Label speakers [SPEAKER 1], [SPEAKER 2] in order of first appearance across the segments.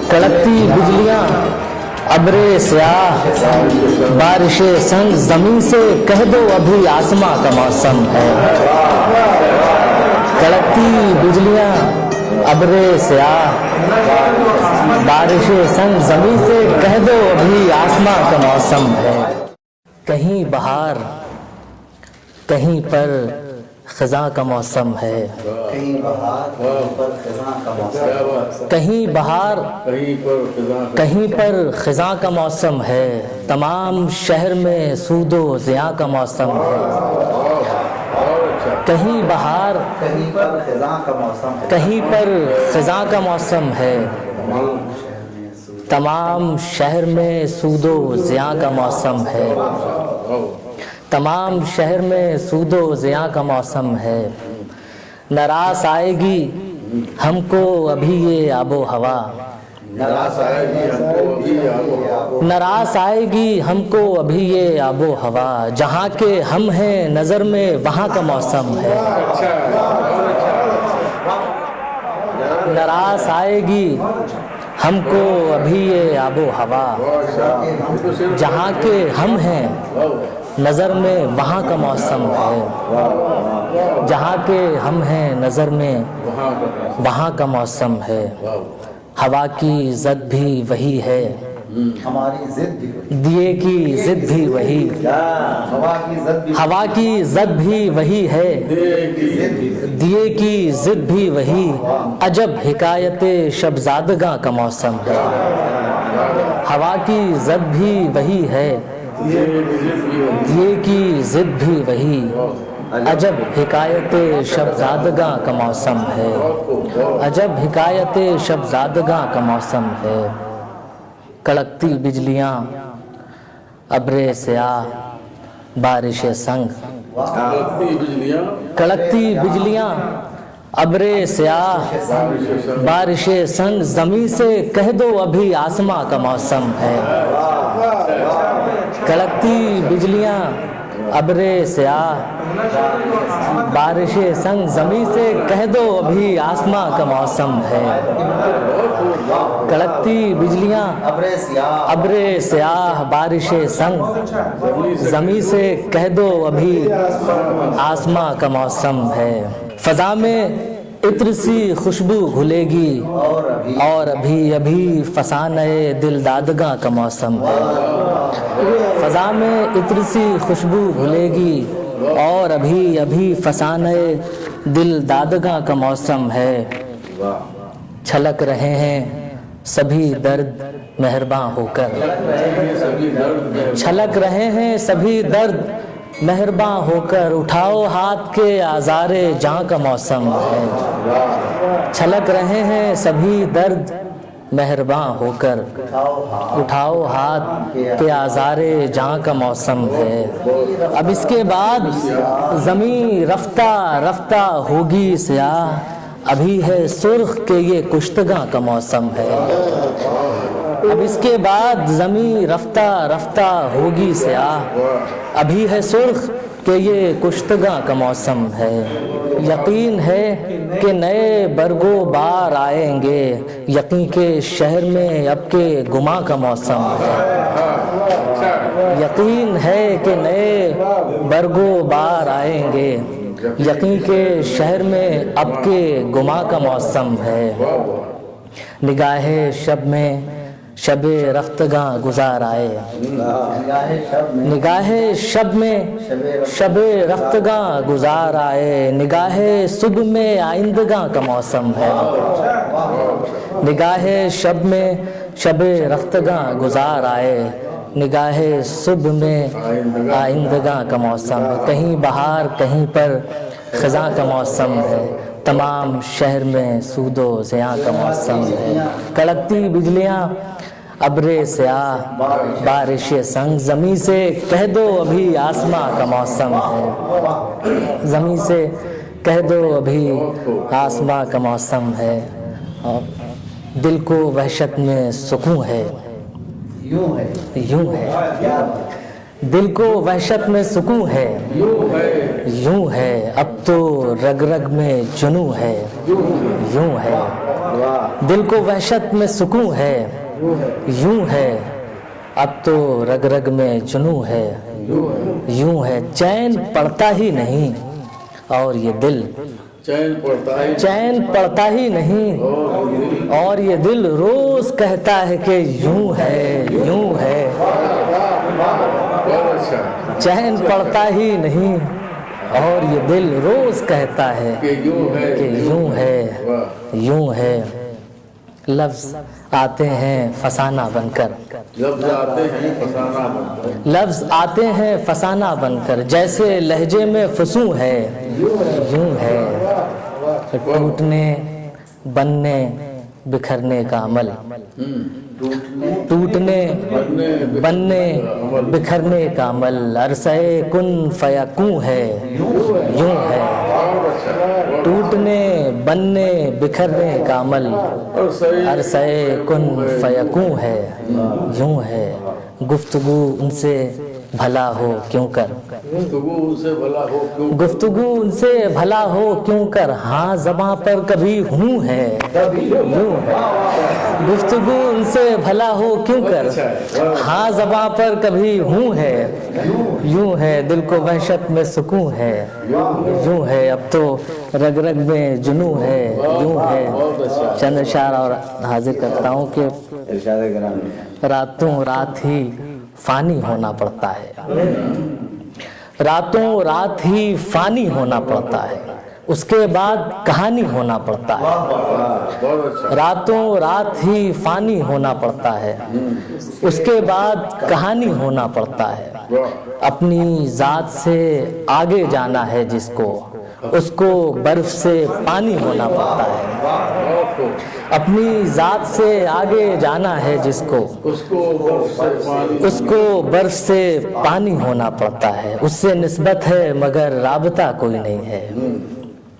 [SPEAKER 1] کڑکتی بجلیاں ابرے سیاہ بارش سنگ زمین سے کہہ دو ابھی آسماں کا موسم ہے. کڑکتی بجلیاں ابرے سیاہ بارش سنگ زمین سے کہہ دو ابھی آسماں کا موسم ہے. کہیں بہار کہیں پر خزاں کا موسم ہے. کہیں بہار کہیں پر خزاں کا موسم ہے. تمام شہر میں سود و زیاں کا موسم ہے. کہیں بہار کہیں پر خزاں کا موسم ہے. تمام شہر میں سود و زیاں کا موسم ہے. تمام شہر میں سود و زیاں کا موسم ہے. نراس آئے گی ہم کو ابھی یہ آب و ہوا. نراس آئے گی ہم کو ابھی یہ آب و ہوا. جہاں کے ہم ہیں نظر میں وہاں کا موسم ہے. نراس آئے گی ہم کو ابھی یہ آب و ہوا. جہاں کے ہم ہیں نظر میں وہاں کا موسم ہے. جہاں کے ہم ہیں نظر میں وہاں کا موسم ہے. ہوا کی ضد بھی وہی ہے دیے کی ضد بھی وہی. ہوا کی ضد بھی وہی ہے دیے کی ضد بھی وہی. عجب حکایت شب زادگاں کا موسم ہے. ہوا کی ضد بھی وہی ہے دیے کی ضد بھی وہی. عجب حکایت شب زادگاں کا موسم ہے. عجب حکایت شب زادگاں کا موسم ہے. کڑکتی بجلیاں ابرے سیاہ بارش سنگ. کڑکتی بجلیاں ابرے سیاہ بارش سنگ زمین سے کہہ دو ابھی آسماں کا موسم ہے. کڑکتی بجلیاں ابرے سیاہ بارش سنگ زمین سے کہہ دو ابھی آسماں کا موسم ہے. کڑکتی بجلیاں ابرے سیاہ بارش سنگ زمین سے کہہ دو ابھی آسماں کا موسم ہے. فضا میں عطر سی خوشبو گھلے گی اور ابھی ابھی فسانۂ دل دادگاں کا موسم ہے. فضا میں عطر سی خوشبو گھلے گی اور ابھی ابھی فسانۂ دل دادگاں کا موسم ہے. چھلک رہے ہیں سبھی درد مہرباں ہو کر. چھلک رہے ہیں سبھی درد مہرباں ہو کر. اٹھاؤ ہاتھ کے آزار جاں کا موسم ہے. چھلک رہے ہیں سبھی درد مہرباں ہو کر. اٹھاؤ ہاتھ کے آزار جاں کا موسم ہے. اب اس کے بعد زمین رفتہ رفتہ ہوگی سیاہ. ابھی ہے سرخ کہ یہ کشتگاں کا موسم ہے. اب اس کے بعد زمین رفتہ رفتہ ہوگی سیاہ. ابھی ہے سرخ کہ یہ کشتگاں کا موسم ہے. یقین ہے کہ نئے برگو بار آئیں گے. یقین کے شہر میں اب کے گماں کا موسم ہے. یقین ہے کہ نئے برگو بار آئیں گے. یقین کے شہر میں اب کے گماں کا موسم ہے. نگاہ شب میں شب رفتگاں گزار آئے. نگاہ شب میں شب رفتگاں گزار آئے. نگاہ صبح میں آئندگاں کا موسم ہے. نگاہ شب میں شب رفتگاں گزار آئے. نگاہ صبح میں آئندگاں کا موسم. کہیں بہار کہیں پر خزاں کا موسم ہے. تمام شہر میں سود و زیاں کا موسم ہے. کڑکتی بجلیاں ابرے سیاہ بارش سنگ زمین سے کہہ دو ابھی آسماں کا موسم ہے. زمین سے کہہ دو ابھی آسماں کا موسم ہے. اور دل کو وحشت میں سکون ہے. یوں ہے دل کو وحشت میں سکون ہے یوں ہے اب تو رگ رگ میں جنوں ہے یوں ہے دل کو وحشت میں سکون ہے یوں ہے اب تو رگ رگ میں جنوں ہے یوں ہے چین پڑتا ہی نہیں اور یہ دل چین پڑتا ہی نہیں اور یہ دل روز کہتا ہے کہ یوں ہے چین پڑتا ہی نہیں اور یہ دل روز کہتا ہے کہ یوں ہے لفظ آتے ہیں فسانہ بن کر لفظ آتے ہیں فسانہ بن کر جیسے لہجے میں فسوں ہے یوں ہے ٹوٹنے بننے بکھرنے کا عمل ٹوٹنے بننے بکھرنے کا عمل عرصہ کن فیکون ہے یوں ہے ٹوٹنے بننے بکھرنے کا عمل عرصہ کن فیکون ہے یوں ہے گفتگو ان سے بھلا ہو کیوں کر گفتگو ان سے بھلا ہو کیوں کر ہاں زباں پر کبھی ہوں ہے یوں ہے گفتگو ان سے بھلا ہو کیوں کر ہاں زباں پر کبھی ہوں ہے یوں ہے دل کو وحشت میں سکون ہے یوں ہے اب تو رگ رگ میں جنوں ہے یوں ہے چند اشعار اور حاضر کرتا ہوں کہ راتوں رات ہی فانی ہونا پڑتا ہے راتوں رات ہی فانی ہونا پڑتا ہے اس کے بعد کہانی ہونا پڑتا ہے راتوں رات ہی فانی ہونا پڑتا ہے اس کے بعد کہانی ہونا پڑتا ہے اپنی ذات سے آگے جانا ہے جس کو اس کو برف سے پانی ہونا پڑتا ہے اپنی ذات سے آگے جانا ہے جس کو اس کو برف سے پانی ہونا پڑتا ہے اس سے نسبت ہے مگر رابطہ کوئی نہیں ہے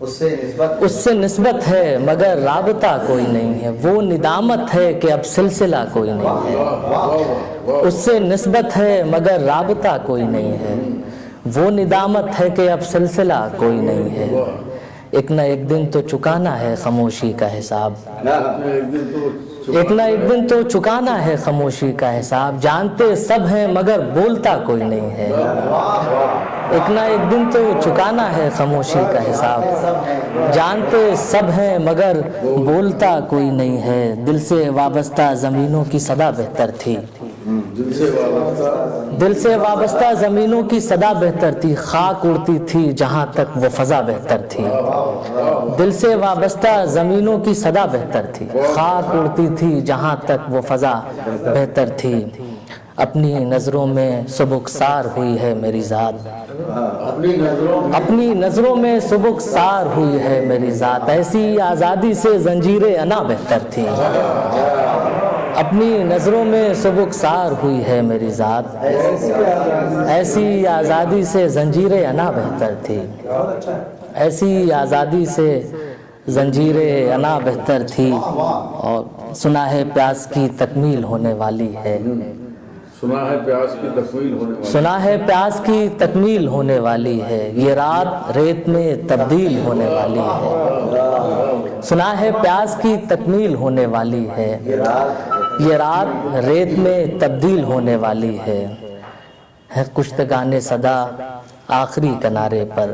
[SPEAKER 1] اس سے نسبت ہے مگر رابطہ کوئی نہیں ہے وہ ندامت ہے کہ اب سلسلہ کوئی نہیں ہے اس سے نسبت ہے مگر رابطہ کوئی نہیں ہے وہ ندامت ہے کہ اب سلسلہ کوئی نہیں ہے ایک نہ ایک دن تو چکانا ہے خاموشی کا حساب ایک نہ ایک دن تو چکانا ہے خاموشی کا حساب جانتے سب ہیں مگر بولتا کوئی نہیں ہے ایک نہ ایک دن تو چکانا ہے خاموشی کا حساب جانتے سب ہیں مگر بولتا کوئی نہیں ہے دل سے وابستہ زمینوں کی صدا بہتر تھی دل سے وابستہ زمینوں کی صدا بہتر تھی خاک اڑتی تھی جہاں تک وہ فضا بہتر تھی دل سے وابستہ زمینوں کی صدا بہتر تھی خاک اڑتی تھی جہاں تک وہ فضا بہتر تھی اپنی نظروں میں سبکسار ہوئی ہے میری ذات اپنی نظروں میں سبکسار ہوئی ہے میری ذات ایسی آزادی سے زنجیر انا بہتر تھی اپنی نظروں میں سبکسار ہوئی ہے میری ذات ایسی آزادی سے زنجیر انا بہتر تھی ایسی آزادی سے زنجیر انا بہتر تھی اور سنا ہے پیاس کی تکمیل ہونے والی ہے سنا ہے پیاس کی تکمیل ہونے والی ہے یہ رات ریت میں تبدیل ہونے والی ہے سنا ہے پیاس کی تکمیل ہونے والی ہے یہ رات ریت میں تبدیل ہونے والی ہے کشتگان صدا آخری کنارے پر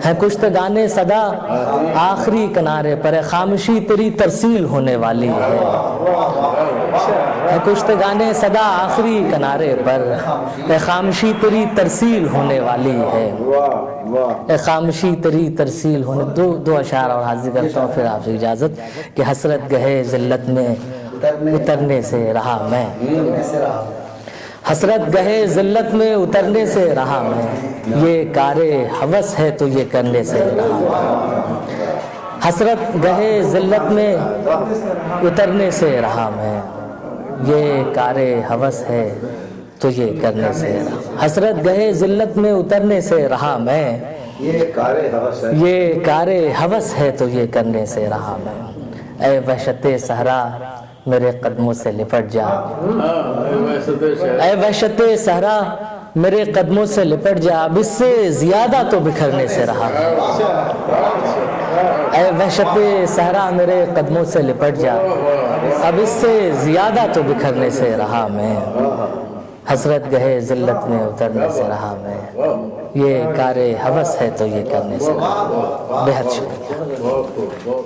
[SPEAKER 1] ہے کشتگان صدا آخری کنارے پر ہے خاموشی تیری ترسیل ہونے والی ہے کشتگان صدا آخری کنارے پر ہے خاموشی تیری ترسیل ہونے والی ہے خاموشی تیری ترسیل ہونے دو اشعار اور حاضر کرتا ہوں پھر آپ سے اجازت کہ حسرت گہے ذلت میں اترنے سے رہا میں حسرت گہے ذلت میں اترنے سے رہا میں یہ کار ہوس ہے تو یہ کرنے سے رہا میں حسرت گہے ذلت میں اترنے سے رہا میں یہ کار ہوس ہے تو یہ کرنے سے رہا حسرت گہے ذلت میں اترنے سے رہا میں یہ کار ہوس ہے تو یہ کرنے سے رہا میں اے وحشت صحرا میرے قدموں سے لپٹ جا، اے وحشت صحرا میرے قدموں سے لپٹ جا، اب اس سے زیادہ تو بکھرنے سے رہا میں، اے وحشت صحرا میرے قدموں سے لپٹ جا، اب اس سے زیادہ تو بکھرنے سے رہا میں، حسرت گہے ذلت میں اترنے سے رہا میں، یہ کار ہوس ہے تو یہ کرنے سے رہا، بے حد شکریہ۔